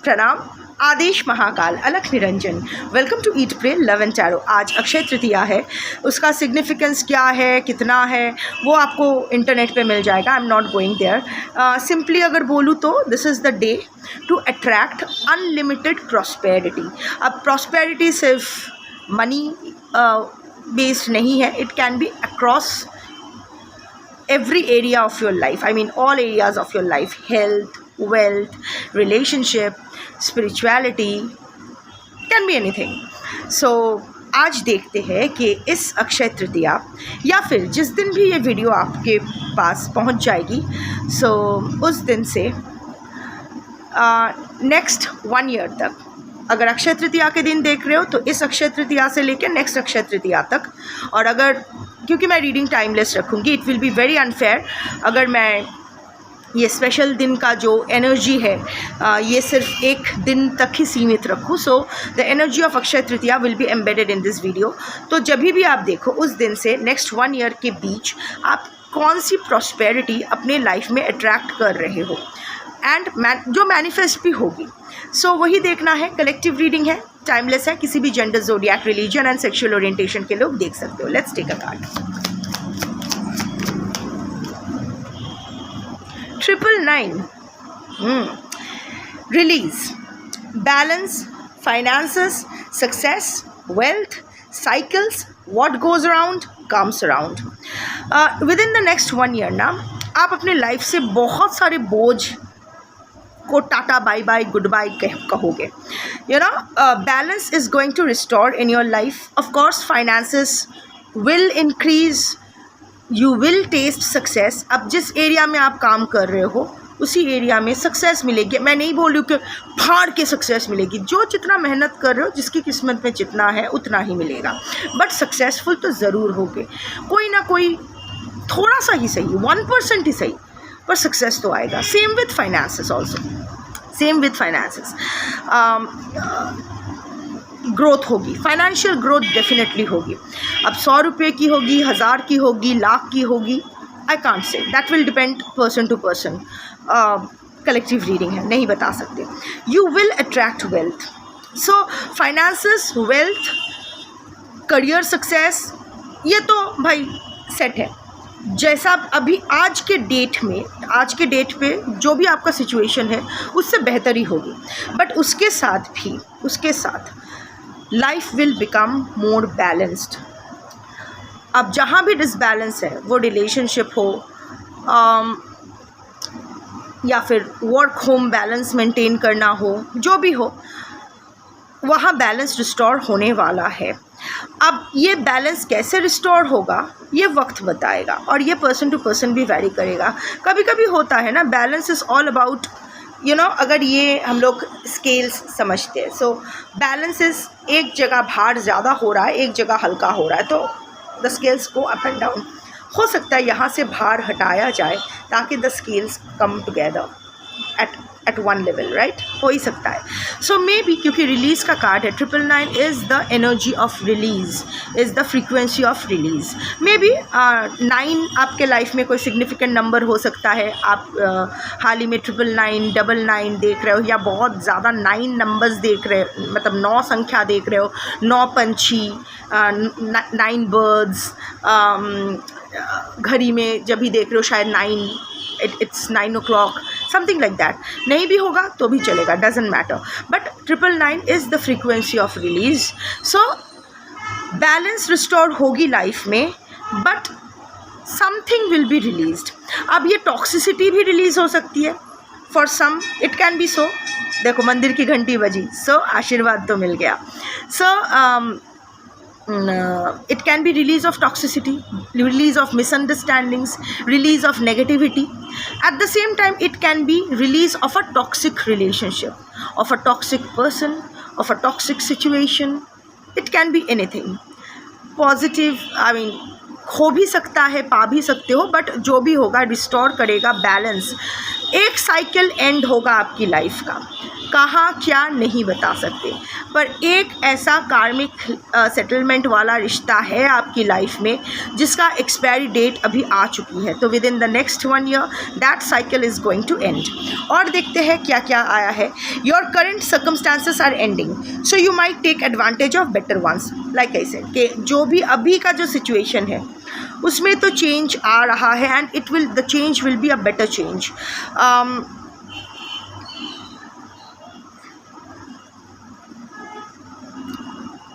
प्रणाम। आदेश महाकाल, अलख निरंजन। Welcome to eat pray love and tarot. आज अक्षय तृतीया है, उसका सिग्निफिकेंस क्या है, कितना है, वो आपको इंटरनेट पे मिल जाएगा। I am not going there. Simply अगर बोलूँ तो this is the day to attract unlimited prosperity. अब प्रॉस्पेरिटी सिर्फ मनी बेस्ड नहीं है, it can be across every area of your life. I mean all areas of your life: health, wealth, relationship, spirituality, can be anything. So आज देखते हैं कि इस अक्षय तृतीया या फिर जिस दिन भी ये वीडियो आपके पास पहुंच जाएगी, सो उस दिन से नेक्स्ट 1 ईयर तक, अगर अक्षय तृतीया के दिन देख रहे हो तो इस अक्षय तृतीया से लेकर नेक्स्ट अक्षय तृतीया तक, और अगर क्योंकि मैं रीडिंग टाइमलेस रखूँगी, it will be very unfair अगर मैं ये स्पेशल दिन का जो एनर्जी है ये सिर्फ एक दिन तक ही सीमित रखूँ। So the energy of Akshaya Tritiya will be embedded in this video. तो जब भी आप देखो उस दिन से नेक्स्ट 1 ईयर के बीच आप कौन सी प्रॉस्पेरिटी अपने लाइफ में अट्रैक्ट कर रहे हो एंड जो मैनिफेस्ट भी होगी। सो वही देखना है। कलेक्टिव रीडिंग है, टाइमलेस है, किसी भी gender, zodiac, religion and sexual orientation के लोग देख सकते हो। Let's take a card. 999 release, balance, finances, success, wealth, cycles, what goes around comes around. Within the next 1 year ना आप अपने लाइफ से बहुत सारे बोझ को tata bye bye goodbye कहोगे। You know, balance is going to restore in your life. Of course finances will increase, you will test success. अब जिस एरिया में आप काम कर रहे हो उसी एरिया में सक्सेस मिलेगी। मैं नहीं बोल रही हूँ कि फाड़ के सक्सेस मिलेगी, जो जितना मेहनत कर रहे हो, जिसकी किस्मत में जितना है उतना ही मिलेगा, बट सक्सेसफुल तो ज़रूर होगे। कोई ना कोई थोड़ा सा ही सही, 1% ही सही, पर सक्सेस तो आएगा। Same with finances also, same with finances. Growth होगी, फाइनेंशियल ग्रोथ डेफिनेटली होगी। अब 100 रुपये की होगी, 1000 की होगी, लाख की होगी, I can't say, that will depend person to person. Collective reading है, नहीं बता सकते। You will attract wealth. So finances, wealth, career success, ये तो भाई सेट है। जैसा अभी आज के डेट पे जो भी आपका सिचुएशन है उससे बेहतर ही होगी, बट उसके साथ life will become more balanced. अब जहाँ भी डिसबैलेंस है, वो रिलेशनशिप हो या फिर वर्क होम बैलेंस मेंटेन करना हो, जो भी हो, वहाँ बैलेंस रिस्टोर होने वाला है। अब ये बैलेंस कैसे रिस्टोर होगा ये वक्त बताएगा, और ये पर्सन टू पर्सन भी वैरी करेगा। कभी कभी होता है ना, balance is all about, you know, अगर ये हम लोग स्केल्स समझते हैं, सो बैलेंस इज़ एक जगह भार ज़्यादा हो रहा है, एक जगह हल्का हो रहा है, तो द स्केल्स को अप एंड डाउन। हो सकता है यहाँ से भार हटाया जाए ताकि the scales come together at one level, right? हो ही सकता है। सो मे बी, क्योंकि रिलीज का कार्ड है, 999 is the energy of release, is the frequency of release. May be 9 आपके लाइफ में कोई सिग्निफिकेंट नंबर हो सकता है। आप हाल ही में 999, 99 देख रहे हो, या बहुत ज़्यादा 9 नंबर्स देख रहे हो, मतलब 9 संख्या देख रहे हो, 9 पंछी, 9 बर्ड्स, घड़ी में जब भी देख रहे हो शायद 9, it's 9 o'clock, something like that। नहीं भी होगा तो भी चलेगा, doesn't matter, but 999 is the frequency of release। so balance restore होगी लाइफ में, but something will be released। अब ये टॉक्सिसिटी भी रिलीज हो सकती है, for some it can be so। देखो मंदिर की घंटी बजी, so आशीर्वाद तो मिल गया। so it can be release of toxicity, release of misunderstandings, release of negativity. At the same time, it can be release of a toxic relationship, of a toxic person, of a toxic situation. It can be anything. Positive, I mean, खो भी सकता है, पा भी सकते हो, but जो भी होगा रिस्टोर करेगा बैलेंस। एक साइकिल एंड होगा आपकी लाइफ का, कहाँ क्या नहीं बता सकते, पर एक ऐसा कार्मिक सेटलमेंट वाला रिश्ता है आपकी लाइफ में जिसका एक्सपायरी डेट अभी आ चुकी है। तो within the next 1 year that cycle is going to end. और देखते हैं क्या क्या आया है। Your current circumstances are ending, so you might take advantage of better ones. Like I said कि जो भी अभी का जो सिचुएशन है उसमें तो चेंज आ रहा है, and the change will be a better change.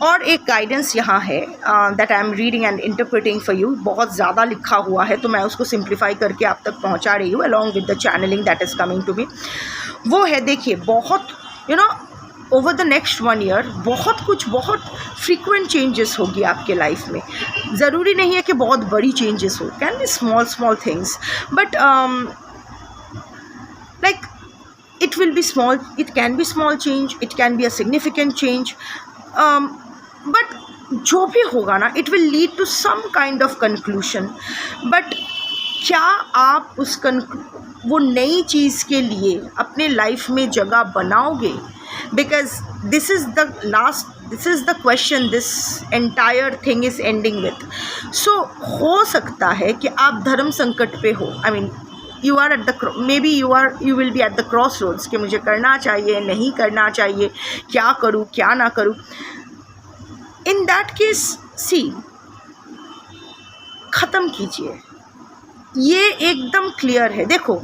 और एक गाइडेंस यहाँ है that I am reading and interpreting for you. बहुत ज़्यादा लिखा हुआ है तो मैं उसको सिंप्लीफाई करके आप तक पहुँचा रही हूँ along with the channeling that is coming to me. वो है, देखिए, बहुत ओवर द नेक्स्ट 1 year बहुत फ्रीक्वेंट चेंजेस होगी आपके लाइफ में। ज़रूरी नहीं है कि बहुत बड़ी चेंजेस हो, can be small things, but like it will be small, it can be small change, it can be a significant change, but जो भी होगा ना, it will lead to some kind of conclusion। but क्या आप वो नई चीज़ के लिए अपने लाइफ में जगह बनाओगे? because this is the question this entire thing is ending with। so हो सकता है कि आप धर्म संकट पे हो, I mean you are at the maybe you will be at the crossroads कि मुझे करना चाहिए, नहीं करना चाहिए, क्या करूँ क्या ना करूँ। in that case see, ख़त्म कीजिए, ये एकदम क्लियर है। देखो,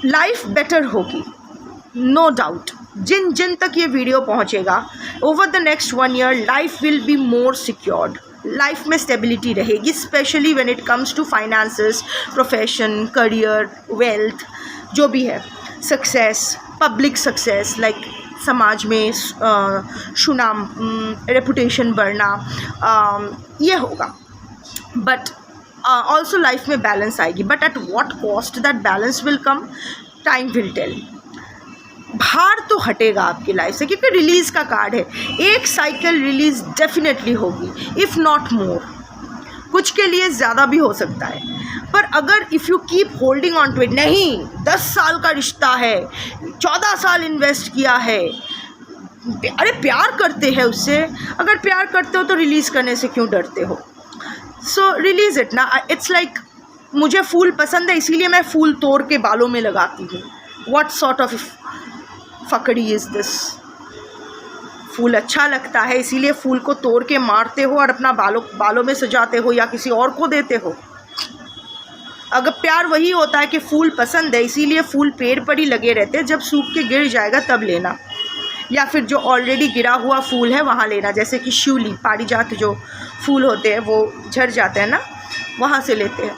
लाइफ बेटर होगी, नो डाउट। जिन जिन तक ये वीडियो पहुँचेगा, over the next 1 year life will be more secured. Life में स्टेबिलिटी रहेगी, specially when it comes to finances, profession, career, wealth, जो भी है, सक्सेस, पब्लिक सक्सेस, लाइक समाज में सुनाम, रेपुटेशन बढ़ना, ये होगा। बट ऑल्सो लाइफ में बैलेंस आएगी, but at what cost that balance will come, time will tell. भार तो हटेगा आपकी लाइफ से, क्योंकि रिलीज़ का कार्ड है। एक साइकिल रिलीज़ डेफिनेटली होगी, इफ़ नॉट मोर। कुछ के लिए ज़्यादा भी हो सकता है, पर अगर if you keep holding on to it, नहीं 10 साल का रिश्ता है, 14 साल इन्वेस्ट किया है, अरे प्यार करते हैं उससे, अगर प्यार करते हो तो रिलीज़ करने से क्यों डरते हो? सो रिलीज़ इट ना। इट्स लाइक मुझे फूल पसंद है इसीलिए मैं फूल तोड़ के बालों में लगाती हूँ। व्हाट सॉर्ट ऑफ फकड़ी इज़ दिस? फूल अच्छा लगता है इसीलिए फूल को तोड़ के मारते हो और अपना बालों में सजाते हो या किसी और को देते हो। अगर प्यार वही होता है कि फूल पसंद है इसीलिए फूल पेड़ पर ही लगे रहते हैं, जब सूख के गिर जाएगा तब लेना, या फिर जो ऑलरेडी गिरा हुआ फूल है वहाँ लेना। जैसे कि शिवली, पारिजात जो फूल होते हैं वो झड़ जाते हैं ना, वहाँ से लेते हैं।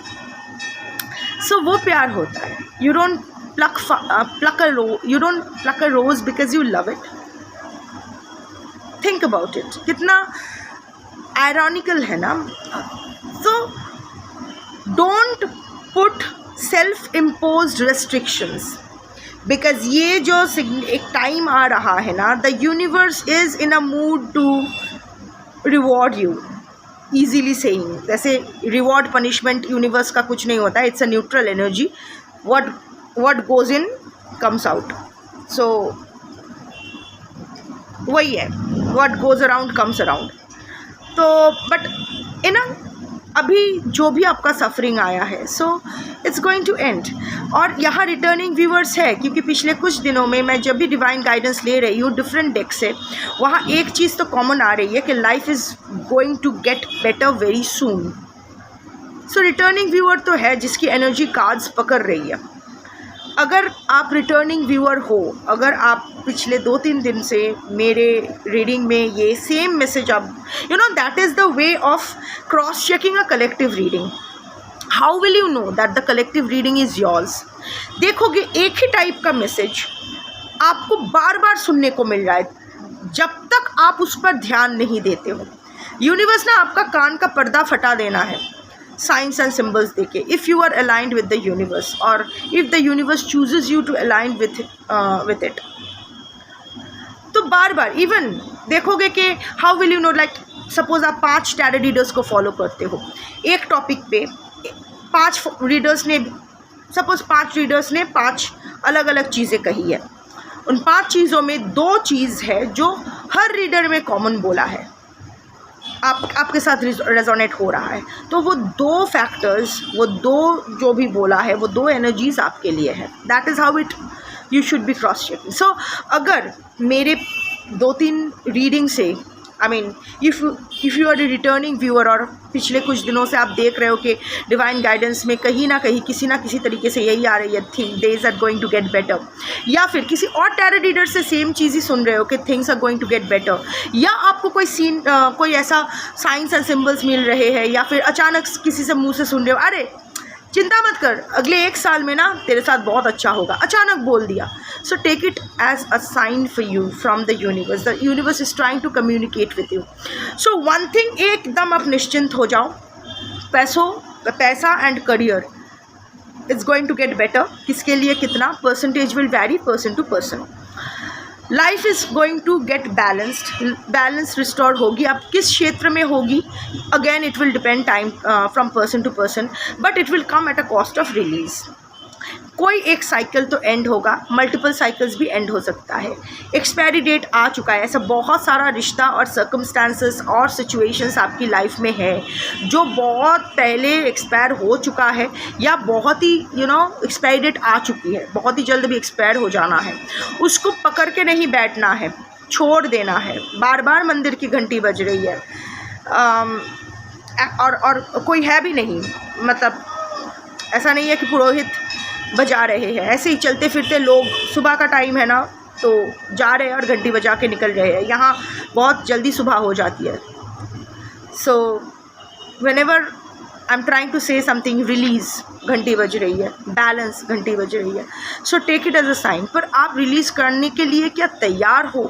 सो वो प्यार होता है। You don't pluck a rose because you love it। think about it, कितना ironical है ना। so don't put self imposed restrictions, because ये जो एक टाइम आ रहा है ना, the universe is in a mood to reward you। easily saying, जैसे reward punishment यूनिवर्स का कुछ नहीं होता है, it's a neutral energy। what goes in comes out, so वही है, what goes around comes around। तो बट अभी जो भी आपका सफरिंग आया है, so it's going to end. और यहाँ रिटर्निंग व्यूअर्स है, क्योंकि पिछले कुछ दिनों में मैं जब भी डिवाइन गाइडेंस ले रही हूँ डिफरेंट डेक से, वहाँ एक चीज़ तो कॉमन आ रही है कि life is going to get better very soon. So returning viewer तो है जिसकी एनर्जी कार्ड्स पकड़ रही है। अगर आप रिटर्निंग व्यूअर हो, अगर आप पिछले 2-3 दिन से मेरे रीडिंग में ये सेम मैसेज आप that is the way of cross checking a collective reading. How will you know that the collective reading is yours? देखोगे एक ही टाइप का मैसेज आपको बार बार सुनने को मिल रहा है, जब तक आप उस पर ध्यान नहीं देते हो। यूनिवर्स ने आपका कान का पर्दा फटा देना है साइंस एंड सिम्बल्स देके, if you are aligned with the universe, और if the universe chooses you to align with it. तो बार बार इवन देखोगे कि how will you know, like suppose आप 5 टैरो रीडर्स को फॉलो करते हो, एक टॉपिक पे 5 रीडर्स ने, सपोज़ 5 रीडर्स ने 5 अलग अलग चीज़ें कही है, उन 5 चीज़ों में 2 चीज़ है जो हर रीडर में कॉमन बोला है, आपके साथ रेजोनेट हो रहा है, तो वो 2 फैक्टर्स, वो 2 जो भी बोला है, वो 2 एनर्जीज आपके लिए है. That is how it you should be cross checking. So अगर मेरे 2-3 रीडिंग से, I mean if you are a returning viewer और पिछले कुछ दिनों से आप देख रहे हो कि डिवाइन गाइडेंस में कहीं ना कहीं किसी ना किसी तरीके से यही आ रही है, days are going to get better, या फिर किसी और टैरो रीडर से सेम चीज़ ही सुन रहे हो कि things are going to get better, या आपको कोई सीन कोई ऐसा साइंस एंड सिम्बल्स मिल रहे हैं, या फिर अचानक किसी से मुँह से सुन रहे हो, अरे चिंता मत कर, अगले 1 साल में ना तेरे साथ बहुत अच्छा होगा, अचानक बोल दिया. So take it as a sign for you from the universe. The universe is trying to communicate with you. So one thing, एकदम आप निश्चिंत हो जाओ, पैसा and career it's going to get better. किसके लिए कितना percentage will vary person to person. Life is going to get balance restore होगी. अब किस क्षेत्र में होगी, again it will depend time from person to person, but it will come at a cost of release. कोई एक cycle तो and होगा, मल्टीपल साइकिल्स भी एंड हो सकता है. एक्सपायरी डेट आ चुका है. ऐसा बहुत सारा रिश्ता और सर्कमस्टांसेस और सिचुएशंस आपकी लाइफ में है जो बहुत पहले एक्सपायर हो चुका है, या बहुत ही एक्सपायरी डेट आ चुकी है, बहुत ही जल्द भी एक्सपायर हो जाना है. उसको पकड़ के नहीं बैठना है, छोड़ देना है. बार बार मंदिर की घंटी बज रही है और कोई है भी नहीं, मतलब ऐसा नहीं है कि पुरोहित बजा रहे हैं, ऐसे ही चलते फिरते लोग, सुबह का टाइम है ना, तो जा रहे हैं और घंटी बजा के निकल रहे हैं. यहाँ बहुत जल्दी सुबह हो जाती है. So whenever I am trying to say something, release घंटी बज रही है, बैलेंस घंटी बज रही है. So take it as a sign. पर आप रिलीज़ करने के लिए क्या तैयार हो?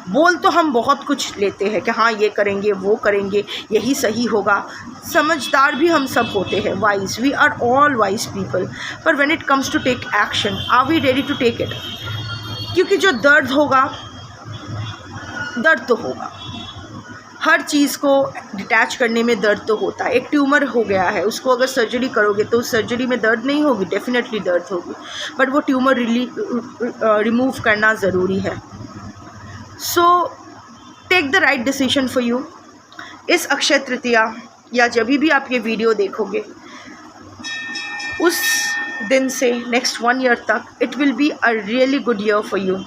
बोल तो हम बहुत कुछ लेते हैं कि हाँ ये करेंगे, वो करेंगे, यही सही होगा. समझदार भी हम सब होते हैं, wise, we are all wise people. पर when it comes to take action, are we ready to take it? क्योंकि जो दर्द होगा, दर्द तो होगा, हर चीज़ को डिटैच करने में दर्द तो होता है. एक ट्यूमर हो गया है, उसको अगर सर्जरी करोगे तो उस सर्जरी में दर्द नहीं होगी, डेफिनेटली दर्द होगी, बट वो ट्यूमर रिमूव करना ज़रूरी है. So take the right decision for you. इस अक्षय तृतीया या जब भी आप ये वीडियो देखोगे, उस दिन से नेक्स्ट 1 ईयर तक it will be a really good year for you.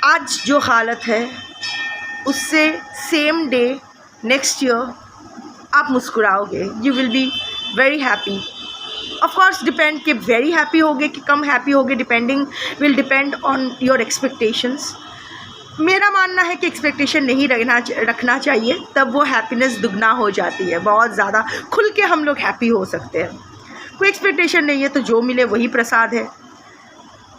आज जो हालत है उससे सेम डे नेक्स्ट ईयर आप मुस्कुराओगे. You will be very happy. Of course depend कि वेरी हैप्पी होगे कि कम हैप्पी होगे, will depend on your expectations. मेरा मानना है कि एक्सपेक्टेशन नहीं रखना चाहिए, तब वो हैप्पीनेस दुगना हो जाती है. बहुत ज़्यादा खुल के हम लोग हैप्पी हो सकते हैं. कोई एक्सपेक्टेशन नहीं है तो जो मिले वही प्रसाद है.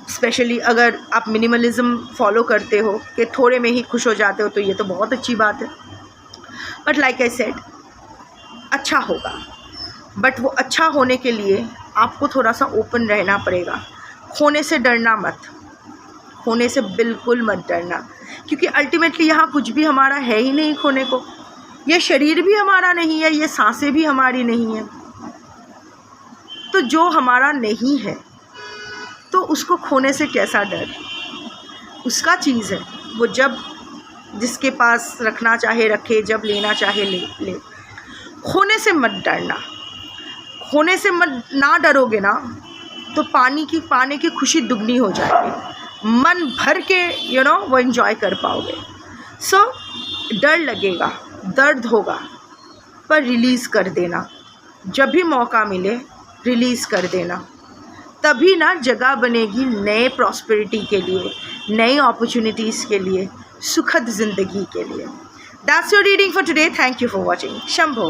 स्पेशली अगर आप मिनिमलिज्म फॉलो करते हो कि थोड़े में ही खुश हो जाते हो, तो ये तो बहुत अच्छी बात है. बट लाइक आई सेड, अच्छा होगा, बट वो अच्छा होने के लिए आपको थोड़ा सा ओपन रहना पड़ेगा. खोने से डरना मत, खोने से बिल्कुल मत डरना, क्योंकि अल्टीमेटली यहाँ कुछ भी हमारा है ही नहीं खोने को. ये शरीर भी हमारा नहीं है, ये सांसें भी हमारी नहीं है. तो जो हमारा नहीं है तो उसको खोने से कैसा डर? उसका चीज़ है, वो जब जिसके पास रखना चाहे रखे, जब लेना चाहे ले. खोने से मत डरना. खोने से मत ना डरोगे ना तो पाने की खुशी दुगनी हो जाएगी. मन भर के वो एंजॉय कर पाओगे. सो डर लगेगा, दर्द होगा, पर रिलीज़ कर देना. जब भी मौका मिले रिलीज़ कर देना. तभी ना जगह बनेगी नए प्रॉस्पेरिटी के लिए, नई अपॉर्चुनिटीज़ के लिए, सुखद ज़िंदगी के लिए. That's your reading for today. Thank you for watching. Shambho.